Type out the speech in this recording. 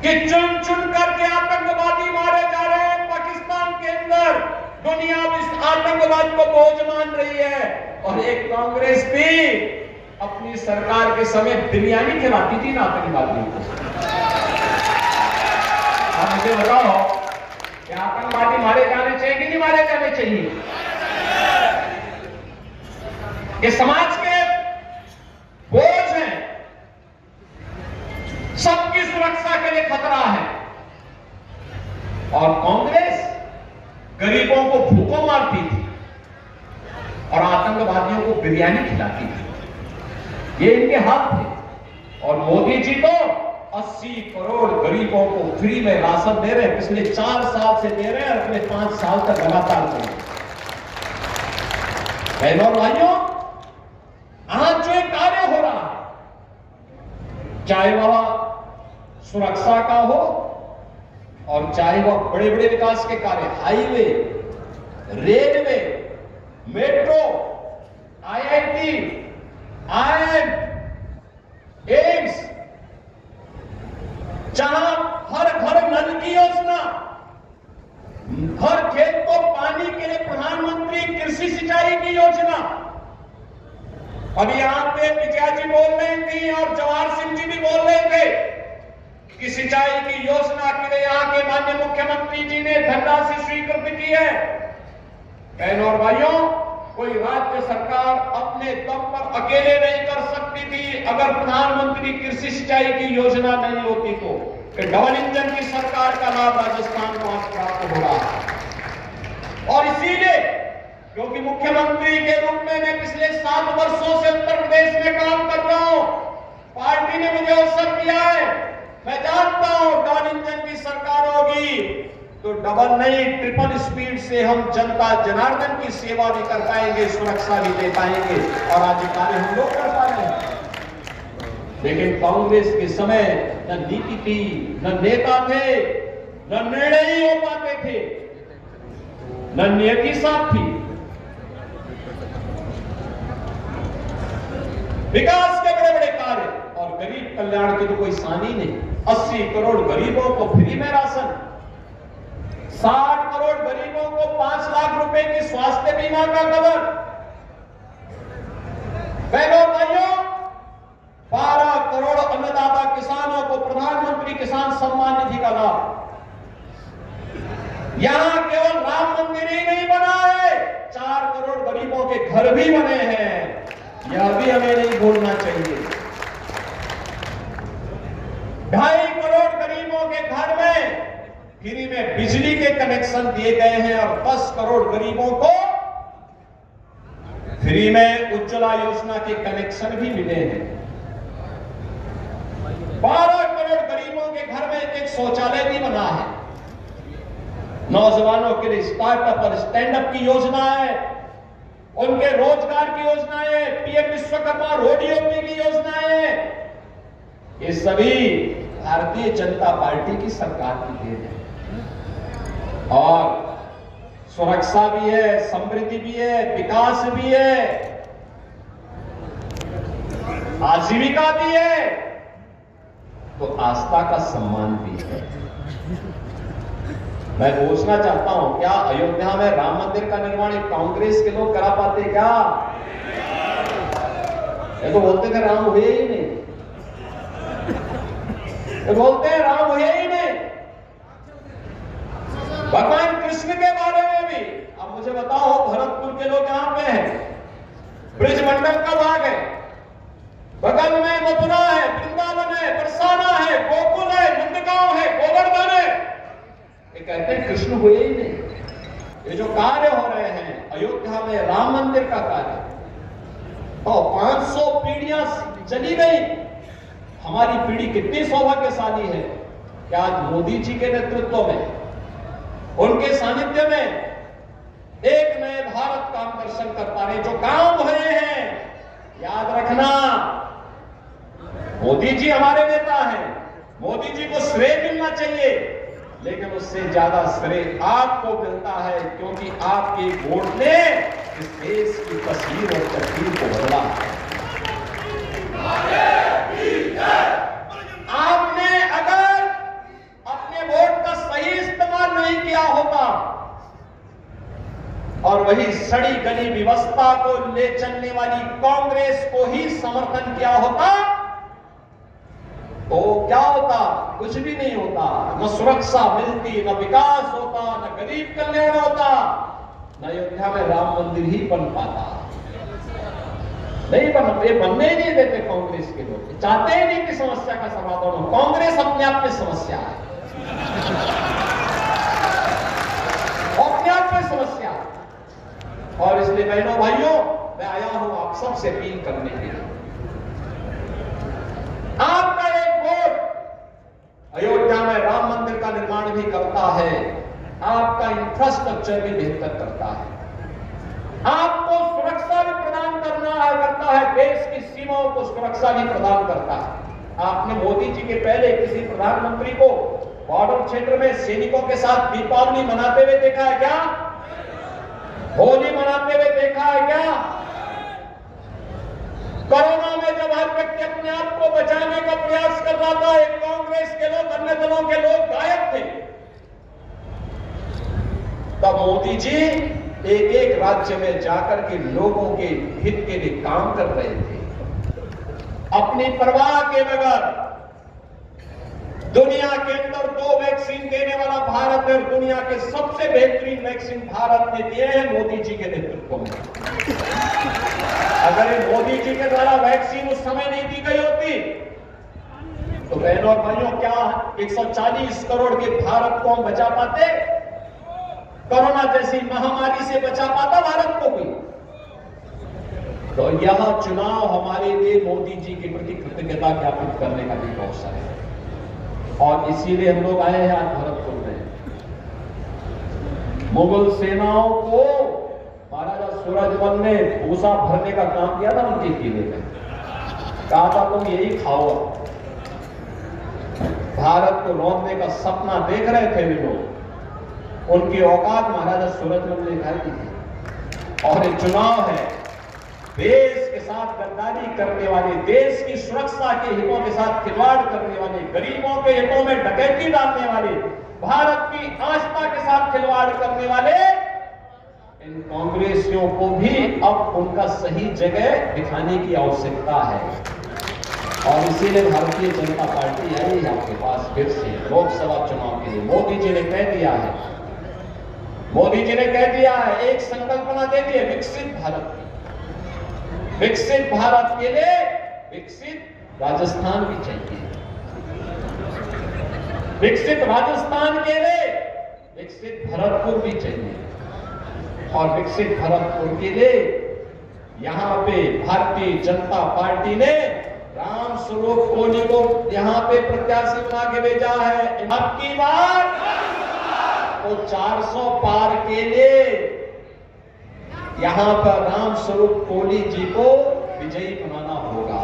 कि चुन चुन करके आतंकवादी मारे जा रहे हैं पाकिस्तान के अंदर। दुनिया इस आतंकवाद को बोझ मान रही है और एक कांग्रेस भी अपनी सरकार के समय बिरयानी खिलाती थी ना आतंकवादियों को। आप मुझे बताओ कि आतंकवादी मारे जाने चाहिए कि नहीं मारे जाने चाहिए? ये समाज के बोझ हैं, सबकी सुरक्षा के लिए खतरा है। और कांग्रेस गरीबों को भूखों मारती थी और आतंकवादियों को बिरयानी खिलाती थी। ये इनके हाथ थे। और मोदी जी तो 80 करोड़ गरीबों को फ्री में राशन दे रहे हैं, पिछले 4 साल से दे रहे हैं और अगले 5 साल तक लगातार देंगे। बहनों और भाइयों, आज जो एक कार्य हो रहा है, चाहे वह सुरक्षा का हो और चाहे वह बड़े बड़े विकास के कार्य, highway, railway, metro, IIT, IIM, AIIMS, जहां हर घर नल की योजना, हर खेत को पानी के लिए प्रधानमंत्री कृषि सिंचाई की योजना। अभी यहां पे विजया जी बोल रही थी और जवाहर सिंह जी भी बोल रहे थे कि सिंचाई की योजना के लिए यहां के माननीय मुख्यमंत्री जी ने धनराशि स्वीकृत की है। बहनों और भाइयों, कोई राज्य सरकार अपने दम पर अकेले नहीं कर सकती थी अगर प्रधानमंत्री कृषि सिंचाई की योजना नहीं होती तो। डबल इंजन की सरकार का लाभ राजस्थान को आज प्राप्त हो रहा है। और इसीलिए क्योंकि मुख्यमंत्री के रूप में मैं पिछले 7 वर्षों से उत्तर प्रदेश में काम कर रहा हूं, पार्टी ने मुझे अवसर दिया है, मैं जानता हूं डबल इंजन की सरकार होगी तो डबल नहीं ट्रिपल स्पीड से हम जनता जनार्दन की सेवा भी कर पाएंगे, सुरक्षा भी दे पाएंगे और आज कार्य हम लोग कर पाएंगे। लेकिन कांग्रेस के समय न नीति थी, न नेता थे, न निर्णय ही हो पाते थे, न नियति साफ थी। विकास के बड़े बड़े कार्य और गरीब कल्याण की तो कोई सानी नहीं। 80 करोड़ गरीबों को फ्री में राशन, 60 करोड़ गरीबों को 5 लाख रुपए की स्वास्थ्य बीमा का कवर। बहनों भाइयों, 12 करोड़ अन्नदाता किसानों को प्रधानमंत्री किसान सम्मान निधि का लाभ। यहां केवल राम मंदिर ही नहीं बना है, 4 करोड़ गरीबों के घर भी बने हैं, यह भी हमें नहीं भूलना चाहिए। 2.5 करोड़ गरीबों के घर में फ्री में बिजली के कनेक्शन दिए गए हैं और 10 करोड़ गरीबों को फ्री में उज्ज्वला योजना के कनेक्शन भी मिले हैं। 12 करोड़ गरीबों के घर में एक शौचालय भी बना है। नौजवानों के लिए स्टार्टअप और स्टैंड अप की योजना है, उनके रोजगार की योजना है, पीएम विश्वकर्मा रोडयोगी की योजना है। ये सभी भारतीय जनता पार्टी की सरकार की देन है। और सुरक्षा भी है, समृद्धि भी है, विकास भी है, आजीविका भी है, तो आस्था का सम्मान भी है। मैं पूछना चाहता हूं, क्या अयोध्या में राम मंदिर का निर्माण एक कांग्रेस के लोग करा पाते क्या? ये तो बोलते थे राम हुए ही नहीं, ये बोलते हैं राम हुए ही नहीं। भगवान कृष्ण के बारे में भी अब मुझे बताओ, भरतपुर के लोग यहां पे हैं, ब्रिजमंडल का भाग है, बगल में मथुरा है, वृंदावन है, बरसाना है, गोकुल है, नंदगांव है, गोवर्धन है। ये कहते हैं कृष्ण हुए ही नहीं। ये जो कार्य हो रहे हैं अयोध्या में राम मंदिर का कार्य, और 500 पीढ़ियां चली गई। हमारी पीढ़ी कितनी सौभाग्यशाली है कि आज मोदी जी के नेतृत्व में, उनके सानिध्य में एक नए भारत का हम दर्शन कर पा रहे हैं। जो काम हुए हैं, याद रखना, मोदी जी हमारे नेता हैं, मोदी जी को श्रेय मिलना चाहिए, लेकिन उससे ज्यादा श्रेय आपको मिलता है, क्योंकि आपके वोट ने इस देश की तस्वीर और तकदीर को बदला। आपने अगर वही सड़ी गली व्यवस्था को ले चलने वाली कांग्रेस को ही समर्थन किया होता तो क्या होता? कुछ भी नहीं होता। न सुरक्षा मिलती, न विकास होता, न गरीब कल्याण होता, न अयोध्या में राम मंदिर ही बन पाता। नहीं बन, ये बनने ही नहीं देते कांग्रेस के लोग, चाहते ही नहीं कि समस्या का समाधान हो। कांग्रेस अपने आप में समस्या है, अपने आप में समस्या है। और इसलिए बहनों भाइयों, मैं आया हूं आप सबसे अपील करने के लिए, आपका एक वोट अयोध्या में राम मंदिर का निर्माण भी करता है, आपका इंफ्रास्ट्रक्चर भी बेहतर करता है, आपको सुरक्षा भी प्रदान करता है, देश की सीमाओं को सुरक्षा भी प्रदान करता है। आपने मोदी जी के पहले किसी प्रधानमंत्री को बॉर्डर क्षेत्र में सैनिकों के साथ दीपावली मनाते हुए देखा है क्या? होली मनाते हुए देखा है क्या? कोरोना में जब हर व्यक्ति अपने आप को बचाने का प्रयास कर रहा था, एक कांग्रेस के लोग, अन्य दलों के लोग गायब थे, तब मोदी जी एक एक राज्य में जाकर के लोगों के हित के लिए काम कर रहे थे, अपनी परवाह के बगैर। दुनिया के अंदर 2 वैक्सीन देने वाला भारत है, और दुनिया के सबसे बेहतरीन वैक्सीन भारत ने दिए हैं मोदी जी के नेतृत्व में। अगर मोदी जी के द्वारा वैक्सीन उस समय नहीं दी गई होती तो बहनों और भाइयों, क्या 140 करोड़ के भारत को हम बचा पाते? कोरोना जैसी महामारी से बचा पाता भारत को कोई? तो यह चुनाव हमारे लिए मोदी जी के प्रति कृतज्ञता ज्ञापित करने का भी अवसर है, और इसीलिए हम लोग आए हैं आज भरतपुर में। मुगल सेनाओं को महाराजा सूरजमल ने भूसा भरने का काम किया था उनके किले में, कहा था तुम यही खाओ। भारत को लौटने का सपना देख रहे थे वे लोग, उनकी औकात महाराजा सूरजमल ने दिखाई थी। और एक चुनाव है, देश के साथ गद्दारी करने वाले, देश की सुरक्षा के हितों के साथ खिलवाड़ करने वाले, गरीबों के हितों में डकैती डालने वाले, भारत की आस्था के साथ खिलवाड़ करने वाले इन कांग्रेसियों को भी अब उनका सही जगह दिखाने की आवश्यकता है। और इसीलिए भारतीय जनता पार्टी आई है आपके पास फिर से लोकसभा चुनाव के लिए। मोदी जी ने कह दिया है, मोदी जी ने कह दिया है, एक संकल्पना दे दी है विकसित भारत की। विकसित भारत के लिए विकसित राजस्थान भी चाहिए, विकसित राजस्थान के लिए विकसित भरतपुर भी चाहिए, और विकसित भरतपुर के लिए यहां पे भारतीय जनता पार्टी ने राम स्वरूप कोहली को यहां पे प्रत्याशी बना के भेजा है। अब की बार तो 400 पार के लिए यहां पर राम स्वरूप कोहली जी को विजयी बनाना होगा।